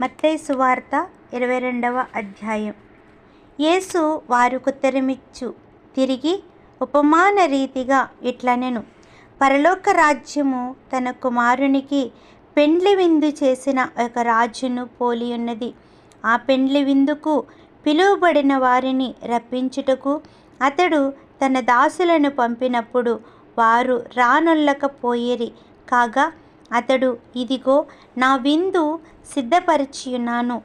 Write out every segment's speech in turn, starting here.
మత్తయి సువార్త 22వ అధ్యాయం. యేసు వారికుత్తరమిచ్చు తిరిగి ఉపమాన రీతిగా ఇట్లనెను. పరలోక రాజ్యము తన కుమారునికి పెండ్లి విందు చేసిన ఒక రాజును పోలియున్నది. ఆ పెండ్లి విందుకు పిలువబడిన వారిని రప్పించుటకు అతడు తన దాసులను పంపినప్పుడు వారు రానొల్లకపోయిరి. కాగా అతడు, ఇదిగో నా విందు సిద్ధపరచియున్నాను,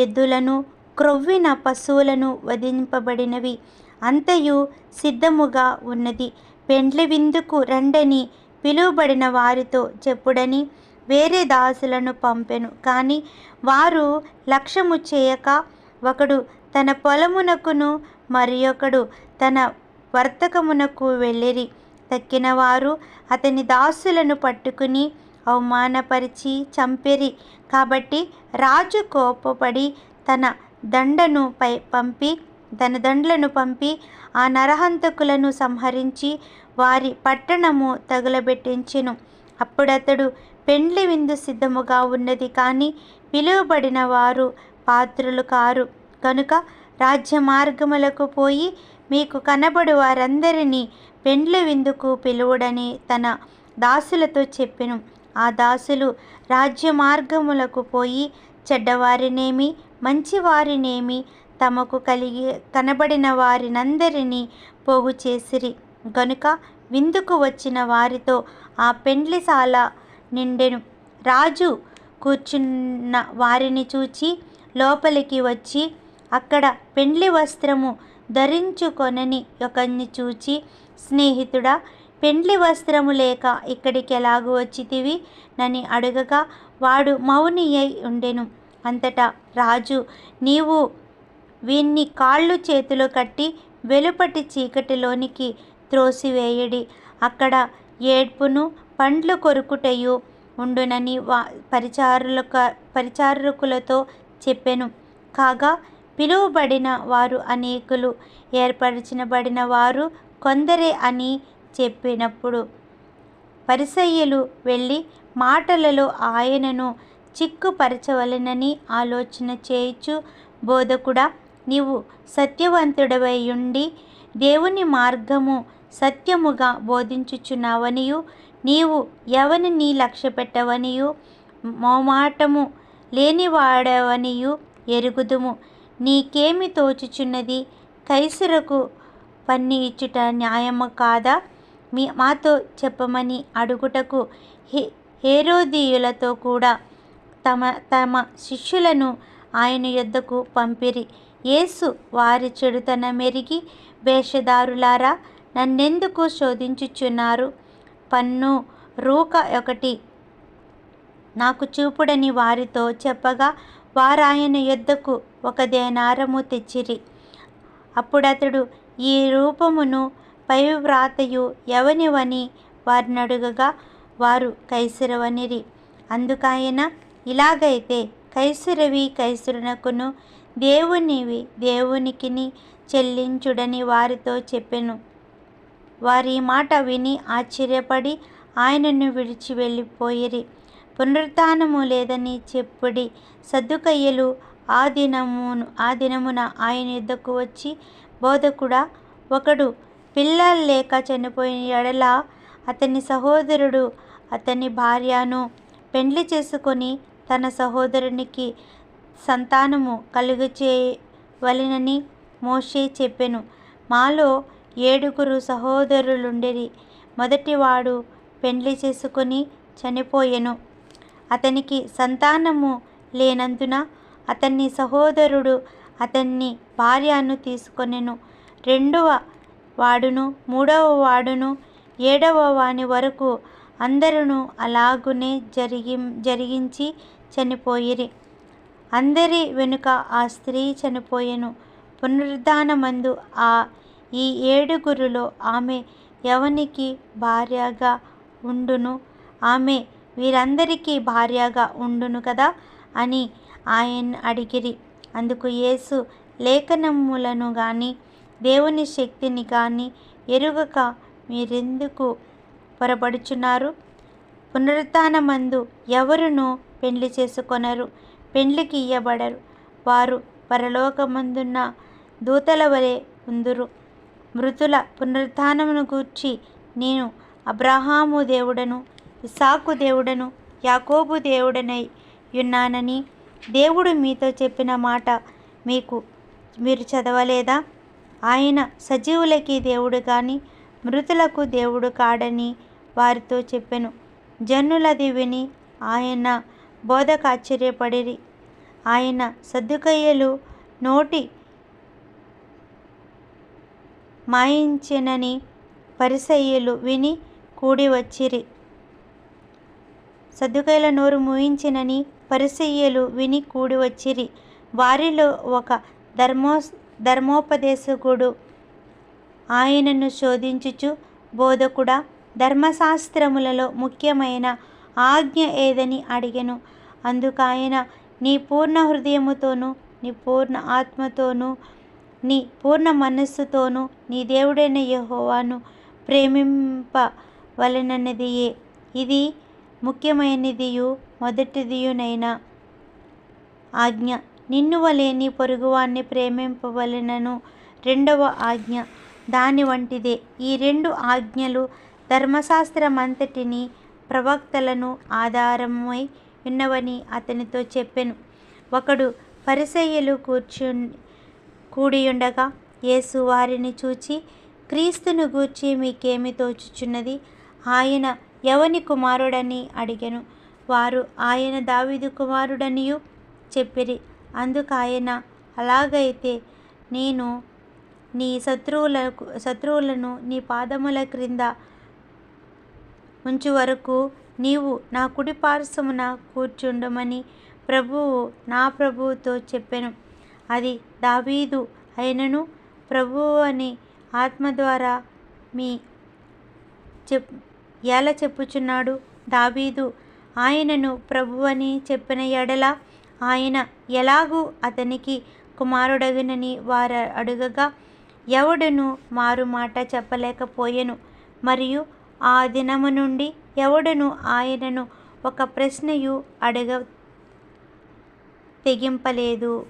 ఎద్దులను క్రొవ్విన పశువులను వధింపబడినవి అంతయు సిద్ధముగా ఉన్నది, పెండ్లి విందుకు రండని పిలువబడిన వారితో చెప్పుడని వేరే దాసులను పంపెను. కానీ వారు లక్ష్యము చేయక ఒకడు తన పొలమునకును మరియొకడు తన వర్తకమునకు వెళ్ళిరి. తక్కిన వారు అతని దాసులను పట్టుకుని అవమానపరిచి చంపిరి. కాబట్టి రాజు కోపపడి తన దండ్లను పంపి ఆ నరహంతకులను సంహరించి వారి పట్టణము తగులబెట్టించెను. అప్పుడతడు, పెండ్లి విందు సిద్ధముగా ఉన్నది, కానీ పిలువబడిన వారు పాత్రులు కారు. కనుక రాజ్య మార్గములకు పోయి మీకు కనబడు వారందరినీ పెండ్లి విందుకు పిలువుడని తన దాసులతో చెప్పెను. ఆ దాసులు రాజ్య మార్గములకు పోయి చెడ్డవారినేమి మంచివారినేమి తమకు కనబడిన వారినందరినీ పోగు చేసిరి. గనుక విందుకు వచ్చిన వారితో ఆ పెండ్లిశాల నిండెను. రాజు కూర్చున్న వారిని చూచి లోపలికి వచ్చి అక్కడ పెండ్లి వస్త్రము ధరించుకొనని ఒకణ్ణి చూచి, స్నేహితుడా, పెండ్లి వస్త్రము లేక ఇక్కడికి ఎలాగు వచ్చితివి నని అడుగగా వాడు మౌనియై ఉండెను. అంతటా రాజు, నీవు వీన్ని కాళ్ళు చేతులు కట్టి వెలుపటి చీకటిలోనికి త్రోసివేయుడి, అక్కడ ఏడ్పును పండ్లు కొరుకుటయు ఉండునని పరిచారకులతో చెప్పెను. కాగా పిలువబడిన వారు అనేకులు, ఏర్పరచబడిన వారు కొందరే అని చెప్పినప్పుడు పరిసయ్యులు వెళ్ళి మాటలలో ఆయనను చిక్కుపరచవలెనని ఆలోచన చేయుచు, బోధకుడా, నీవు సత్యవంతుడవై ఉండి దేవుని మార్గము సత్యముగా బోధించుచున్నావనియు, నీవు ఎవనిని లక్ష్యపెట్టవనియు మోమాటము లేనివాడవనియు ఎరుగుదుము. నీకేమి తోచుచున్నది? కైసరుకు పన్ని ఇచ్చుట న్యాయము కాదా? మాతో చెప్పమని అడుగుటకు హేరోదీయులతో కూడా తమ శిష్యులను ఆయన యొద్దకు పంపిరి. యేసు వారి చెడుతనమెరిగి, వేషధారులారా, నన్నెందుకు శోధించుచున్నారు? పన్ను రూక ఒకటి నాకు చూపుడని వారితో చెప్పగా వారాయన యొద్దకు 1 దేనారము తెచ్చిరి. అప్పుడతడు, ఈ రూపమును పైవ్రాతయు ఎవనివని వారినడుగగా వారు కైసరవనిరి. అందుకాయన, ఇలాగైతే కైసరవి కైసరునకును, దేవునివి దేవునికిని చెల్లించుడని వారితో చెప్పెను. వారి మాట విని ఆశ్చర్యపడి ఆయనను విడిచి వెళ్ళిపోయిరి. పునరుత్థానము లేదని చెప్పుడి సద్దూకయ్యులు ఆ దినమున ఆయన యొద్దకు వచ్చి, బోధకుడా, ఒకడు పిల్లలు లేక చనిపోయిన ఎడల అతని సహోదరుడు అతని భార్యను పెండ్లి చేసుకొని తన సహోదరునికి సంతానము కలుగచేయవలెనని మోషే చెప్పెను. మాలో 7 సహోదరులుండిరి. మొదటివాడు పెండ్లి చేసుకొని చనిపోయెను. అతనికి సంతానము లేనందున అతని సహోదరుడు అతని భార్యను తీసుకొనెను. 2వ వాడును 3వ వాడును 7వ వాని వరకు అందరును అలాగునే జరిగించి చనిపోయిరి. అందరి వెనుక ఆ స్త్రీ చనిపోయెను. పునరుత్థానమందు ఈ 7 ఆమె ఎవనికి భార్యగా ఉండును? ఆమె వీరందరికీ భార్యగా ఉండును కదా అని ఆయన అడిగిరి. అందుకు యేసు, లేఖనములను గాని దేవుని శక్తిని గాని ఎరుగక మీరెందుకు పొరపడుచున్నారు? పునరుత్థానమందు ఎవరునూ పెండ్లి చేసుకొనరు. పెండ్లికి ఇయ్యబడరు. వారు పరలోకమందున్న దూతల వలె ఉందురు. మృతుల పునరుత్థానమును గూర్చి నేను అబ్రహాము దేవుడను, ఇస్సాకు దేవుడను, యాకోబు దేవుడనై యున్నానని దేవుడు మీతో చెప్పిన మాట మీరు చదవలేదా? ఆయన సజీవులకి దేవుడు గాని మృతులకు దేవుడు కాడని వారితో చెప్పెను. జనులది విని ఆయన బోధకు ఆశ్చర్యపడిరి. ఆయన సద్దూకయ్యులు నోటి మాయించెనని పరిసయ్యులు విని కూడి వచ్చిరి. సద్దూకయ్యుల నోరు మూయించెనని పరిసయ్యులు విని కూడి వచ్చిరి. వారిలో ఒక ధర్మోపదేశకుడు ఆయనను శోధించుచు, బోధకుడా, ధర్మశాస్త్రములలో ముఖ్యమైన ఆజ్ఞ ఏదని అడిగెను. అందుకాయన, నీ పూర్ణ హృదయముతోనూ, నీ పూర్ణ ఆత్మతోనూ, నీ పూర్ణ మనస్సుతోనూ నీ దేవుడైన యెహోవాను ప్రేమింపవలెనన్నదియే. ఇది ముఖ్యమైనదియు మొదటిదియునైన ఆజ్ఞ. నిన్ను వలె నీ పొరుగువాన్ని ప్రేమింపవలెనను రెండవ ఆజ్ఞ దాని వంటిదే. ఈ రెండు ఆజ్ఞలు ధర్మశాస్త్రమంతటిని ప్రవక్తలను ఆధారమై ఉన్నవని అతనితో చెప్పెను. ఒకడు పరిసయ్యులు కూడియుండగా యేసు వారిని చూచి, క్రీస్తును గూర్చి మీకేమి తోచుచున్నది? ఆయన ఎవని కుమారుడని అడిగెను. వారు, ఆయన దావీదు కుమారుడనియు చెప్పిరి. అందుకాయన, అలాగైతే నేను నీ శత్రువులను నీ పాదముల క్రింద ఉంచు వరకు నీవు నా కుడి పార్శ్వమున కూర్చుండుమని నా ప్రభువుతో చెప్పెను. అది దావీదు అయినను ప్రభువని ఆత్మ ద్వారా ఎలా చెప్పుచున్నాడు? దావీదు ఆయనను ప్రభువని చెప్పిన ఎడల ఆయన ఎలాగూ అతనికి కుమారుడగునని వారు అడుగగా, ఎవడును మారు మాట చెప్పలేకపోయెను. మరియు ఆ దినము నుండి ఎవడును ఆయనను ఒక ప్రశ్నయు అడగ తెగింపలేదు.